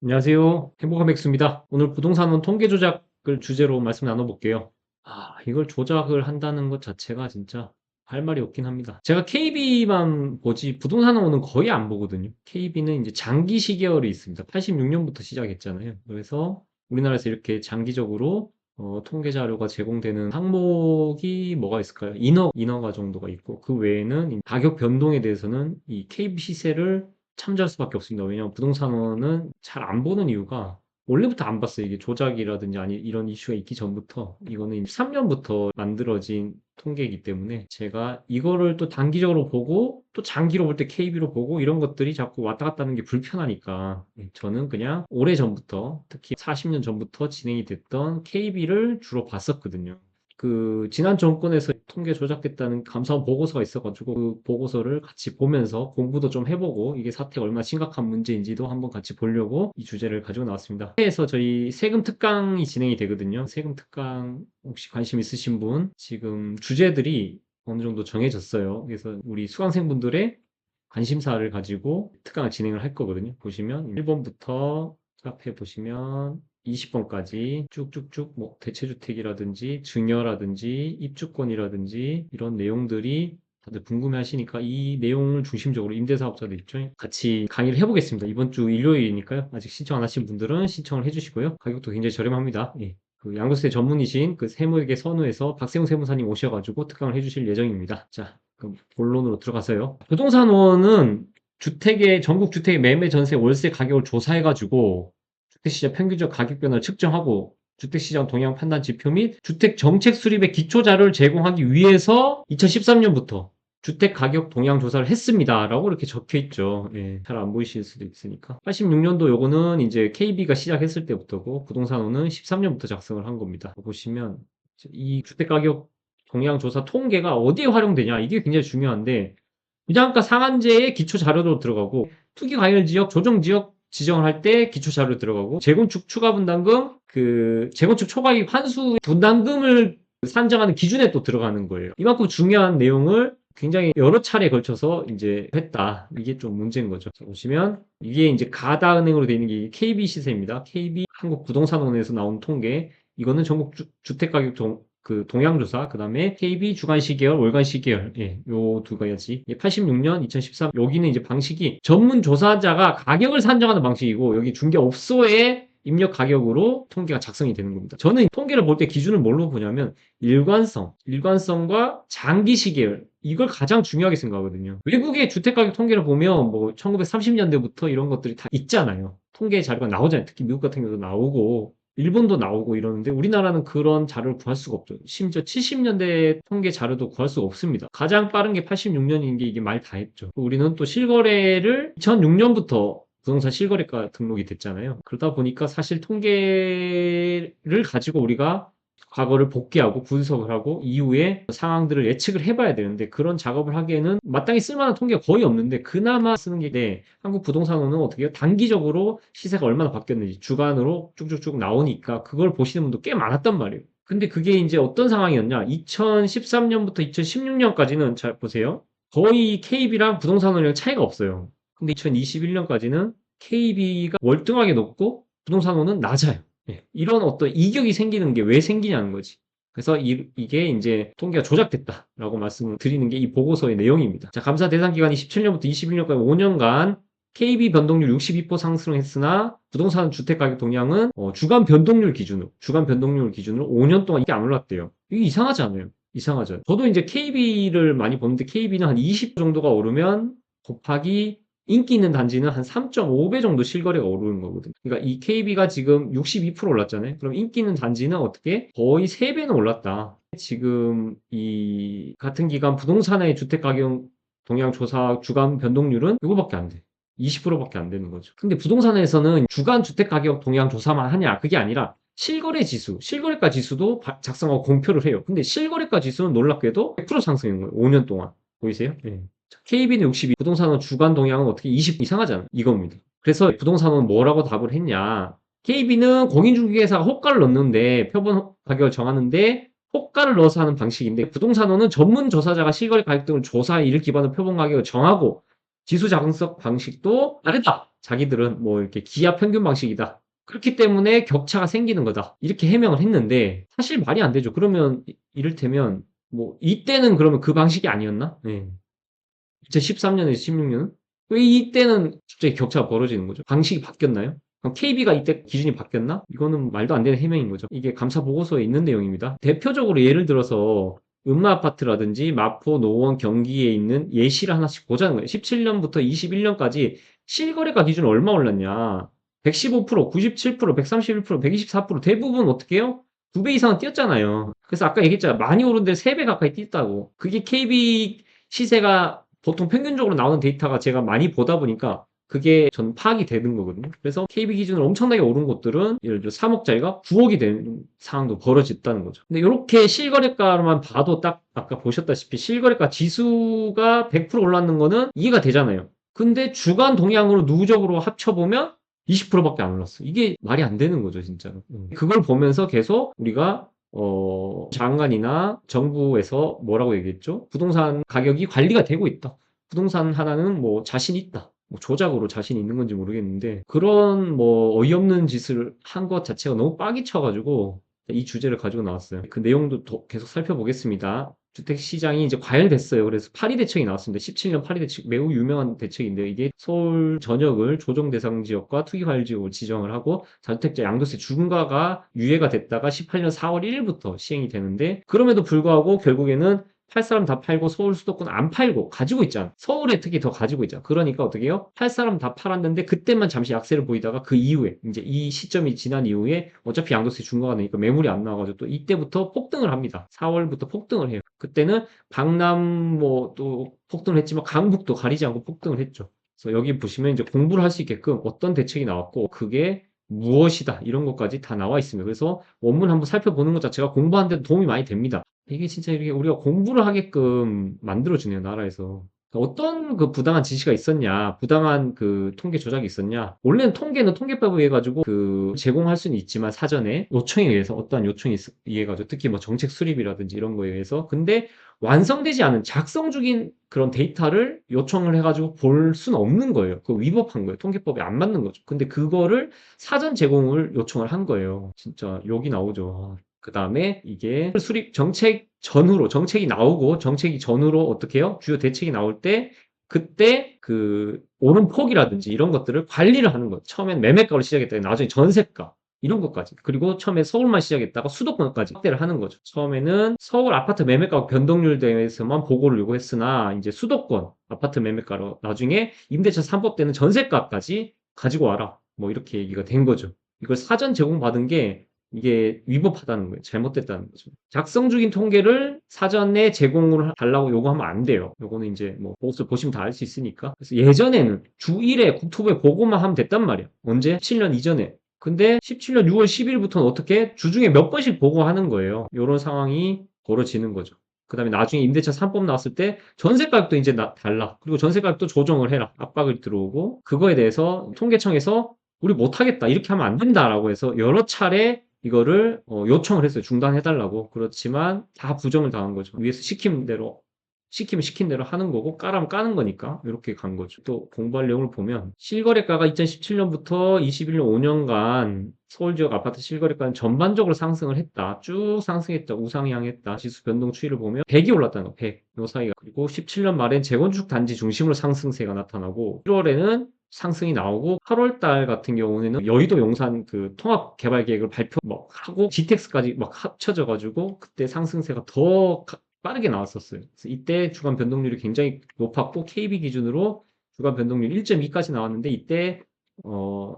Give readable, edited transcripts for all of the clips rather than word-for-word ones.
안녕하세요. 행복한 백수입니다. 오늘 부동산원 통계 조작을 주제로 말씀 나눠볼게요. 이걸 조작을 한다는 것 자체가 진짜 할 말이 없긴 합니다. 제가 KB만 보지 부동산원은 거의 안 보거든요. KB는 이제 장기 시계열이 있습니다. 86년부터 시작했잖아요. 그래서 우리나라에서 이렇게 장기적으로 통계 자료가 제공되는 항목이 뭐가 있을까요? 인허가 정도가 있고 그 외에는 가격 변동에 대해서는 이 KB 시세를 참조할 수밖에 없습니다. 왜냐하면 부동산원은 잘 안 보는 이유가 원래부터 안 봤어요. 이게 조작이라든지 아니 이런 이슈가 있기 전부터 이거는 13년부터 만들어진 통계이기 때문에 제가 이거를 또 단기적으로 보고 또 장기로 볼 때 KB로 보고 이런 것들이 자꾸 왔다 갔다 하는 게 불편하니까 저는 그냥 오래전부터 특히 40년 전부터 진행이 됐던 KB를 주로 봤었거든요. 그 지난 정권에서 통계 조작됐다는 감사원 보고서가 있어가지고 그 보고서를 같이 보면서 공부도 좀 해보고 이게 사태가 얼마나 심각한 문제인지도 한번 같이 보려고 이 주제를 가지고 나왔습니다. 해에서 저희 세금 특강이 진행이 되거든요. 세금 특강 혹시 관심 있으신 분 지금 주제들이 어느 정도 정해졌어요. 그래서 우리 수강생분들의 관심사를 가지고 특강을 진행을 할 거거든요. 보시면 1번부터 앞에 보시면 20번까지 쭉쭉쭉 뭐 대체주택이라든지 증여라든지 입주권이라든지 이런 내용들이 다들 궁금해 하시니까 이 내용을 중심적으로 임대사업자들 입장에 같이 강의를 해보겠습니다. 이번 주 일요일이니까요. 아직 신청 안 하신 분들은 신청을 해주시고요. 가격도 굉장히 저렴합니다. 예. 그 양도세 전문이신 그 세무에게 선우에서 박세웅 세무사님 오셔가지고 특강을 해주실 예정입니다. 자, 그럼 본론으로 들어가서요. 부동산원은 전국 주택의 매매 전세 월세 가격을 조사해가지고 주택시장 평균적 가격 변화를 측정하고 주택시장 동향 판단 지표 및 주택 정책 수립의 기초 자료를 제공하기 위해서 2013년부터 주택 가격 동향 조사를 했습니다. 라고 이렇게 적혀 있죠. 예, 잘 안 보이실 수도 있으니까. 86년도 요거는 이제 KB가 시작했을 때부터고 부동산원은 13년부터 작성을 한 겁니다. 보시면 이 주택 가격 동향 조사 통계가 어디에 활용되냐 이게 굉장히 중요한데 분양가 상한제의 기초 자료도 들어가고 투기 과열 지역, 조정 지역 지정을 할 때 기초 자료 들어가고 재건축 추가 분담금, 그 재건축 초과이익 환수 분담금을 산정하는 기준에 또 들어가는 거예요. 이만큼 중요한 내용을 굉장히 여러 차례에 걸쳐서 이제 했다. 이게 좀 문제인 거죠. 자, 보시면 이게 이제 가다은행으로 되어 있는 게 KB 시세입니다. KB 한국부동산원에서 나온 통계. 이거는 전국 주택 가격 그 동향조사, 그 다음에 KB 주간시계열, 월간시계열, 예, 요 두 가지. 86년, 2013, 여기는 이제 방식이 전문 조사자가 가격을 산정하는 방식이고, 여기 중개업소의 입력 가격으로 통계가 작성이 되는 겁니다. 저는 통계를 볼 때 기준을 뭘로 보냐면, 일관성과 장기 시계열, 이걸 가장 중요하게 생각하거든요. 외국의 주택가격 통계를 보면, 뭐, 1930년대부터 이런 것들이 다 있잖아요. 통계 자료가 나오잖아요. 특히 미국 같은 경우도 나오고, 일본도 나오고 이러는데 우리나라는 그런 자료를 구할 수가 없죠. 심지어 70년대 통계 자료도 구할 수가 없습니다. 가장 빠른 게 86년인 게 이게 말 다 했죠. 우리는 또 실거래를 2006년부터 부동산 실거래가 등록이 됐잖아요. 그러다 보니까 사실 통계를 가지고 우리가 과거를 복귀하고 분석을 하고 이후에 상황들을 예측을 해봐야 되는데 그런 작업을 하기에는 마땅히 쓸만한 통계가 거의 없는데 그나마 쓰는 게 한국 부동산원은 어떻게 해요? 단기적으로 시세가 얼마나 바뀌었는지 주간으로 쭉쭉쭉 나오니까 그걸 보시는 분도 꽤 많았단 말이에요. 근데 그게 이제 어떤 상황이었냐? 2013년부터 2016년까지는 잘 보세요. 거의 KB랑 부동산원이랑 차이가 없어요. 근데 2021년까지는 KB가 월등하게 높고 부동산원은 낮아요. 예, 이런 어떤 이격이 생기는 게 왜 생기냐는 거지. 그래서 이게 이제 통계가 조작됐다라고 말씀을 드리는 게 이 보고서의 내용입니다. 자, 감사 대상 기간이 17년부터 21년까지 5년간 KB 변동률 62% 상승했으나 부동산 주택 가격 동향은 주간 변동률 기준으로 5년 동안 이게 안 올랐대요. 이게 이상하지 않아요? 이상하죠. 저도 이제 KB를 많이 보는데 KB는 한 20 정도가 오르면 곱하기 인기 있는 단지는 한 3.5배 정도 실거래가 오르는 거거든요. 그러니까 이 KB가 지금 62% 올랐잖아요. 그럼 인기 있는 단지는 어떻게? 거의 3배는 올랐다. 지금 이 같은 기간 부동산의 주택 가격 동향 조사 주간 변동률은 이거밖에 안 돼. 20%밖에 안 되는 거죠. 근데 부동산에서는 주간 주택 가격 동향 조사만 하냐? 그게 아니라 실거래 지수, 실거래가 지수도 작성하고 공표를 해요. 근데 실거래가 지수는 놀랍게도 100% 상승한 거예요. 5년 동안. 보이세요? 네. KB는 62, 부동산은 주간 동향은 어떻게 20 이상하잖아. 이겁니다. 그래서 부동산은 뭐라고 답을 했냐. KB는 공인중개사가 호가를 넣는데 표본 가격을 정하는데 호가를 넣어서 하는 방식인데 부동산원은 전문 조사자가 실거래 가격 등을 조사해 이를 기반으로 표본 가격을 정하고 지수 작성석 방식도 다르다. 자기들은 뭐 이렇게 기하 평균 방식이다. 그렇기 때문에 격차가 생기는 거다. 이렇게 해명을 했는데 사실 말이 안 되죠. 그러면 이를테면 뭐 이때는 그러면 그 방식이 아니었나? 네. 2013년에서 16년은? 왜 이때는 갑자기 격차가 벌어지는 거죠? 방식이 바뀌었나요? 그럼 KB가 이때 기준이 바뀌었나? 이거는 말도 안 되는 해명인 거죠. 이게 감사 보고서에 있는 내용입니다. 대표적으로 예를 들어서 음마아파트라든지 마포, 노원, 경기에 있는 예시를 하나씩 보자는 거예요. 17년부터 21년까지 실거래가 기준 얼마 올랐냐? 115%, 97%, 131%, 124% 대부분 어떻게 해요? 2배 이상은 뛰었잖아요. 그래서 아까 얘기했잖아. 많이 오른데 3배 가까이 뛰었다고. 그게 KB 시세가 보통 평균적으로 나오는 데이터가 제가 많이 보다 보니까 그게 전 파악이 되는 거거든요. 그래서 KB 기준으로 엄청나게 오른 곳들은 예를 들어 3억짜리가 9억이 되는 상황도 벌어졌다는 거죠. 근데 이렇게 실거래가만 봐도 딱 아까 보셨다시피 실거래가 지수가 100% 올랐는 거는 이해가 되잖아요. 근데 주간 동향으로 누적으로 합쳐보면 20%밖에 안 올랐어. 이게 말이 안 되는 거죠, 진짜로. 그걸 보면서 계속 우리가 장관이나 정부에서 뭐라고 얘기했죠? 부동산 가격이 관리가 되고 있다. 부동산 하나는 뭐 자신 있다. 뭐 조작으로 자신 있는 건지 모르겠는데 그런 뭐 어이없는 짓을 한 것 자체가 너무 빡이 쳐가지고 이 주제를 가지고 나왔어요. 그 내용도 더 계속 살펴보겠습니다. 주택시장이 이제 과열됐어요. 그래서 파리 대책이 나왔습니다. 17년 파리 대책 매우 유명한 대책인데 이게 서울 전역을 조정 대상 지역과 투기 과열 지역으로 지정을 하고 다주택자 양도세 중과가 유예가 됐다가 18년 4월 1일부터 시행이 되는데 그럼에도 불구하고 결국에는 팔 사람 다 팔고 서울 수도권 안 팔고 가지고 있잖아. 서울에 특히 더 가지고 있잖아. 그러니까 어떻게 해요? 팔 사람 다 팔았는데 그때만 잠시 약세를 보이다가 그 이후에 이제 이 시점이 지난 이후에 어차피 양도세 중과가 되니까 매물이 안 나와가지고 또 이때부터 폭등을 합니다. 4월부터 폭등을 해요. 그때는 강남 뭐 또 폭등을 했지만 강북도 가리지 않고 폭등을 했죠. 그래서 여기 보시면 이제 공부를 할 수 있게끔 어떤 대책이 나왔고 그게 무엇이다 이런 것까지 다 나와 있습니다. 그래서 원문 한번 살펴보는 것 자체가 공부하는 데 도움이 많이 됩니다. 이게 진짜 이렇게 우리가 공부를 하게끔 만들어주네요, 나라에서. 어떤 그 부당한 지시가 있었냐, 부당한 그 통계 조작이 있었냐. 원래는 통계는 통계법에 의해 가지고 그 제공할 수는 있지만 사전에 요청에 의해서 어떠한 요청에 의해 가지고 특히 뭐 정책 수립이라든지 이런 거에 의해서 근데 완성되지 않은 작성 중인 그런 데이터를 요청을 해가지고 볼 수는 없는 거예요. 그거 위법한 거예요. 통계법에 안 맞는 거죠. 근데 그거를 사전 제공을 요청을 한 거예요. 진짜 욕이 나오죠. 그 다음에 이게 수립 정책 전후로 정책이 나오고 정책이 전후로 어떻게 해요? 주요 대책이 나올 때 그때 그 오른 폭이라든지 이런 것들을 관리를 하는 거예요. 처음엔 매매가로 시작했다가 나중에 전세가 이런 것까지. 그리고 처음에 서울만 시작했다가 수도권까지 확대를 하는 거죠. 처음에는 서울 아파트 매매가 변동률 대해서만 보고를 요구했으나 이제 수도권 아파트 매매가로 나중에 임대차 3법 때는 전세가까지 가지고 와라. 뭐 이렇게 얘기가 된 거죠. 이걸 사전 제공받은 게 이게 위법하다는 거예요. 잘못됐다는 거죠. 작성 중인 통계를 사전에 제공을 달라고 요구하면 안 돼요. 요거는 이제 뭐 보고서 보시면 다 알 수 있으니까. 그래서 예전에는 주 1회 국토부에 보고만 하면 됐단 말이야. 언제? 7년 이전에. 근데 17년 6월 10일부터는 어떻게 주중에 몇 번씩 보고하는 거예요. 이런 상황이 벌어지는 거죠. 그 다음에 나중에 임대차 3법 나왔을 때 전세가격도 이제 달라. 그리고 전세가격도 조정을 해라. 압박을 들어오고 그거에 대해서 통계청에서 우리 못하겠다. 이렇게 하면 안 된다라고 해서 여러 차례 이거를 요청을 했어요. 중단해달라고. 그렇지만 다 부정을 당한 거죠. 위에서 시키는 대로 시키면 시킨 대로 하는 거고 까라면 까는 거니까 이렇게 간 거죠. 또 공부할 내용을 보면 실거래가가 2017년부터 21년 5년간 서울 지역 아파트 실거래가는 전반적으로 상승을 했다. 쭉 상승했다. 우상향했다. 지수 변동 추이를 보면 100이 올랐다는 거. 100. 요 사이가. 그리고 17년 말엔 재건축 단지 중심으로 상승세가 나타나고 1월에는 상승이 나오고 8월 달 같은 경우에는 여의도 용산 그 통합 개발 계획을 발표 막 하고 GTX까지 막 합쳐져 가지고 그때 상승세가 더 빠르게 나왔었어요. 그래서 이때 주간 변동률이 굉장히 높았고 KB 기준으로 주간 변동률 1.2까지 나왔는데 이때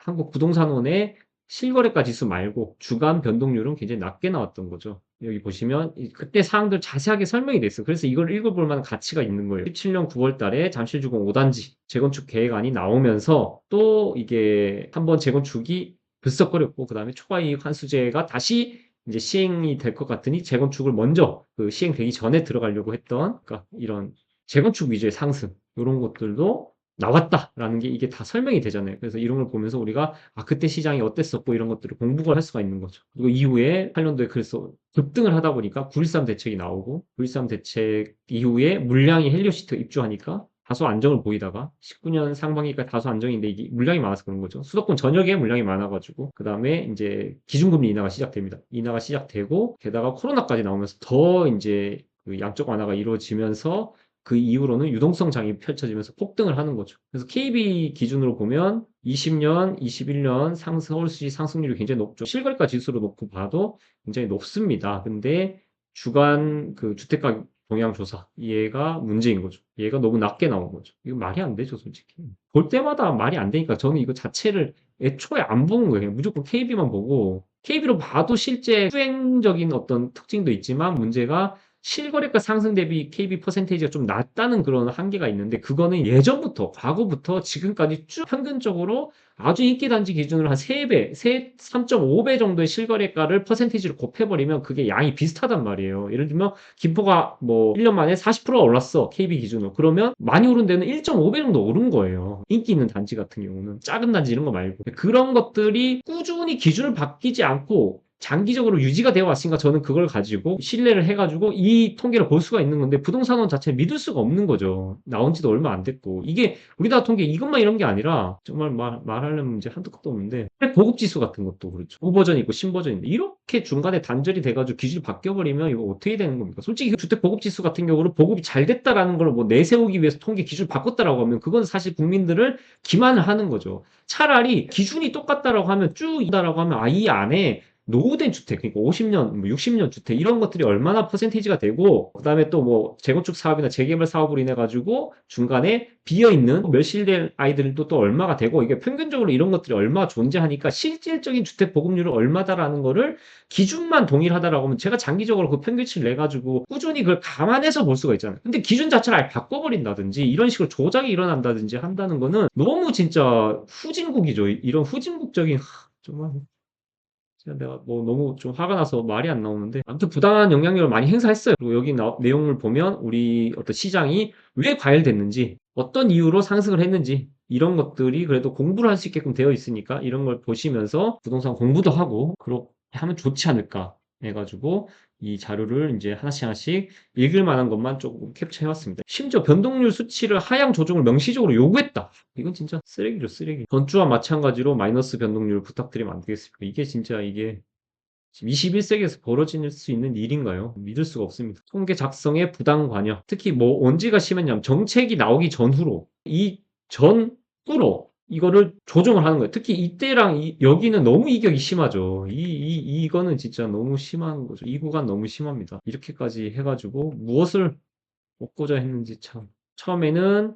한국부동산원의 실거래가 지수 말고 주간 변동률은 굉장히 낮게 나왔던 거죠. 여기 보시면 그때 사항들 자세하게 설명이 됐어요. 그래서 이걸 읽어볼 만한 가치가 있는 거예요. 17년 9월 달에 잠실주공 5단지 재건축 계획안이 나오면서 또 이게 한번 재건축이 들썩거렸고 그 다음에 초과이익 환수제가 다시 이제 시행이 될 것 같으니 재건축을 먼저 그 시행되기 전에 들어가려고 했던 그러니까 이런 재건축 위주의 상승 이런 것들도 나왔다라는 게 이게 다 설명이 되잖아요. 그래서 이런 걸 보면서 우리가 그때 시장이 어땠었고 이런 것들을 공부를 할 수가 있는 거죠. 그리고 이후에 8년도에 그래서 급등을 하다 보니까 9.13 대책이 나오고 9.13 대책 이후에 물량이 헬리오시티가 입주하니까 다소 안정을 보이다가 19년 상반기까지 다소 안정인데 이게 물량이 많아서 그런 거죠. 수도권 전역에 물량이 많아가지고 그 다음에 이제 기준금리 인하가 시작됩니다. 인하가 시작되고 게다가 코로나까지 나오면서 더 이제 그 양적 완화가 이루어지면서 그 이후로는 유동성 장이 펼쳐지면서 폭등을 하는 거죠. 그래서 KB 기준으로 보면 20년, 21년 서울시 상승률이 굉장히 높죠. 실거래가 지수로 놓고 봐도 굉장히 높습니다. 근데 주간 그 주택가격 동향 조사 얘가 문제인 거죠. 얘가 너무 낮게 나온 거죠. 이거 말이 안 되죠, 솔직히. 볼 때마다 말이 안 되니까 저는 이거 자체를 애초에 안 보는 거예요. 그냥 무조건 KB만 보고 KB로 봐도 실제 수행적인 어떤 특징도 있지만 문제가 실거래가 상승 대비 KB 퍼센테이지가 좀 낮다는 그런 한계가 있는데 그거는 예전부터 과거부터 지금까지 쭉 평균적으로 아주 인기 단지 기준으로 한 3배, 3.5배 정도의 실거래가를 퍼센테이지로 곱해버리면 그게 양이 비슷하단 말이에요. 예를 들면 김포가 뭐 1년 만에 40%가 올랐어. KB 기준으로. 그러면 많이 오른 데는 1.5배 정도 오른 거예요. 인기 있는 단지 같은 경우는. 작은 단지 이런 거 말고. 그런 것들이 꾸준히 기준을 바뀌지 않고 장기적으로 유지가 되어 왔으니까 저는 그걸 가지고 신뢰를 해가지고 이 통계를 볼 수가 있는 건데 부동산원 자체를 믿을 수가 없는 거죠. 나온 지도 얼마 안 됐고. 이게 우리나라 통계 이것만 이런 게 아니라 정말 말하려면 이제 한도 끝도 없는데 보급지수 같은 것도 그렇죠. 후버전이 있고 신버전인데 이렇게 중간에 단절이 돼가지고 기준이 바뀌어버리면 이거 어떻게 되는 겁니까? 솔직히 주택 보급지수 같은 경우는 보급이 잘 됐다라는 걸 뭐 내세우기 위해서 통계 기준을 바꿨다라고 하면 그건 사실 국민들을 기만을 하는 거죠. 차라리 기준이 똑같다라고 하면 쭉 있다라고 하면 이 안에 노후된 주택, 그러니까 50년, 60년 주택 이런 것들이 얼마나 퍼센테이지가 되고 그다음에 또 뭐 재건축 사업이나 재개발 사업으로 인해 가지고 중간에 비어 있는 멸실될 아이들도 또 얼마가 되고 이게 평균적으로 이런 것들이 얼마 존재하니까 실질적인 주택 보급률은 얼마다라는 거를 기준만 동일하다라고 하면 제가 장기적으로 그 평균치를 내 가지고 꾸준히 그걸 감안해서 볼 수가 있잖아요. 근데 기준 자체를 아예 바꿔버린다든지 이런 식으로 조작이 일어난다든지 한다는 거는 너무 진짜 후진국이죠. 이런 후진국적인 정말 진짜 내가 뭐 너무 좀 화가 나서 말이 안 나오는데 아무튼 부당한 영향력을 많이 행사했어요. 그리고 여기 내용을 보면 우리 어떤 시장이 왜 과열됐는지 어떤 이유로 상승을 했는지 이런 것들이 그래도 공부를 할 수 있게끔 되어 있으니까 이런 걸 보시면서 부동산 공부도 하고 그렇게 하면 좋지 않을까 해가지고 이 자료를 이제 하나씩 하나씩 읽을 만한 것만 조금 캡처해왔습니다. 심지어 변동률 수치를 하향 조정을 명시적으로 요구했다. 이건 진짜 쓰레기죠, 쓰레기. 전주와 마찬가지로 마이너스 변동률 부탁드리면 안 되겠습니까? 이게 진짜 이게 지금 21세기에서 벌어질 수 있는 일인가요? 믿을 수가 없습니다. 통계 작성에 부당 관여. 특히 뭐 언제가 심했냐면 정책이 나오기 전후로 이 전후로 이거를 조정을 하는 거예요. 특히 이때랑 여기는 너무 이격이 심하죠. 이거는 진짜 너무 심한 거죠. 이 구간 너무 심합니다. 이렇게까지 해가지고 무엇을 얻고자 했는지 참. 처음에는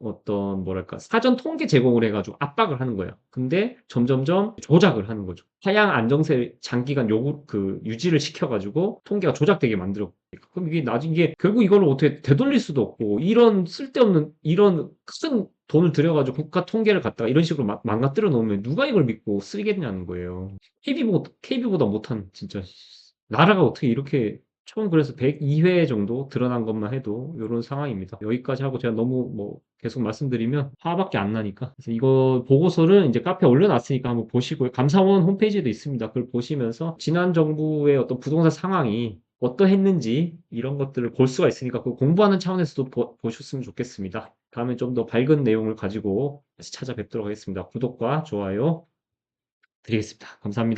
어떤 뭐랄까 사전 통계 제공을 해가지고 압박을 하는 거예요. 근데 점점점 조작을 하는 거죠. 하향 안정세 장기간 요구 그 유지를 시켜가지고 통계가 조작되게 만들어. 그럼 이게 나중에 결국 이걸 어떻게 되돌릴 수도 없고 이런 쓸데없는 이런 큰 돈을 들여가지고 국가 통계를 갖다가 이런 식으로 망가뜨려 놓으면 누가 이걸 믿고 쓰겠냐는 거예요. KB보다 못한 진짜 나라가 어떻게 이렇게 총 그래서 102회 정도 드러난 것만 해도 이런 상황입니다. 여기까지 하고 제가 너무 뭐 계속 말씀드리면 화밖에 안 나니까. 그래서 이거 보고서를 이제 카페에 올려놨으니까 한번 보시고요. 감사원 홈페이지에도 있습니다. 그걸 보시면서 지난 정부의 어떤 부동산 상황이 어떠했는지 이런 것들을 볼 수가 있으니까 그 공부하는 차원에서도 보셨으면 좋겠습니다. 다음에 좀 더 밝은 내용을 가지고 다시 찾아뵙도록 하겠습니다. 구독과 좋아요 드리겠습니다. 감사합니다.